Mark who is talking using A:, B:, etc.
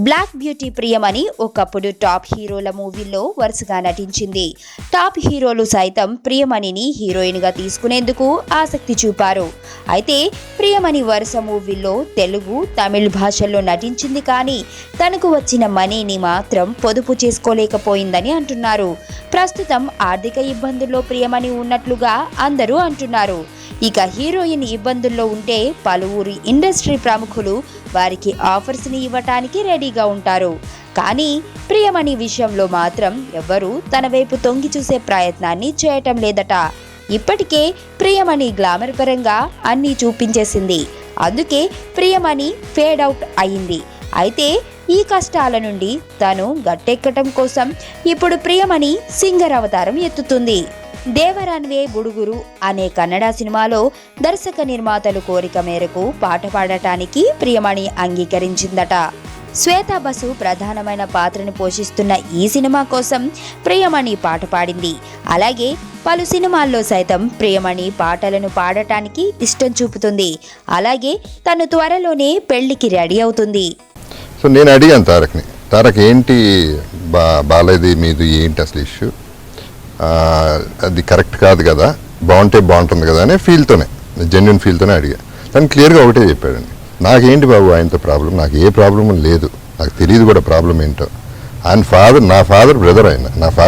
A: Black beauty Priyamani ఒకప్పుడు top హీరోల మూవీల్లో వరుసగా నటించింది. టాప్ హీరోలు సైతం ప్రియమణిని హీరోయిన్గా తీసుకునేందుకు ఆసక్తి చూపారు. అయితే ప్రియమణి వరుస మూవీల్లో తెలుగు, తమిళ భాషల్లో నటించింది. కానీ తనకు వచ్చిన మనీని మాత్రం పొదుపు చేసుకోలేకపోయిందని అంటున్నారు. ప్రస్తుతం ఆర్థిక ఇబ్బందుల్లో ప్రియమణి ఉన్నట్లుగా అందరూ అంటున్నారు. ఇక హీరోయిన్ ఇబ్బందుల్లో ఉంటే పలువురు ఇండస్ట్రీ ప్రముఖులు వారికి ఆఫర్స్ని ఇవ్వటానికి రెడీగా ఉంటారు. కానీ ప్రియమణి విషయంలో మాత్రం ఎవ్వరూ తన వైపు తొంగి చూసే ప్రయత్నాన్ని చేయటం లేదట. ఇప్పటికే ప్రియమణి గ్లామర్ పరంగా అన్నీ చూపించేసింది. అందుకే ప్రియమణి ఫేడ్ అవుట్ అయింది. అయితే ఈ కష్టాల నుండి తను గట్టెక్కటం కోసం ఇప్పుడు ప్రియమణి సింగర్ అవతారం ఎత్తుతుంది. దేవరాన్వే బుడుగురు అనే కన్నడ సినిమాలో దర్శక నిర్మాతలు కోరిక మేరకు పాట పాడటానికి ప్రియమణి అంగీకరించిందట. శ్వేతా బసు ప్రధానమైన పాత్రను పోషిస్తున్న ఈ సినిమా కోసం ప్రియమణి పాట పాడింది. అలాగే పలు సినిమాల్లో సైతం ప్రియమణి పాటలను పాడటానికి ఇష్టం చూపుతుంది. అలాగే తను త్వరలోనే పెళ్లికి రెడీ అవుతుంది.
B: సో నేను అడిగాను తారక్ ఏంటి బాలేది మీది ఏంటి అసలు ఇష్యూ, అది కరెక్ట్ కాదు కదా, బాగుంటే బాగుంటుంది కదా అనే ఫీల్తోనే, జెన్యున్ ఫీల్తోనే అడిగా. తను క్లియర్గా ఒకటే చెప్పాడండి, నాకేంటి బాబు ఆయనతో ప్రాబ్లం, నాకు ఏ ప్రాబ్లం లేదు, నాకు తెలియదు కూడా ప్రాబ్లం ఏంటో. ఆయన నా ఫాదర్ బ్రదర్ ఆయన, నా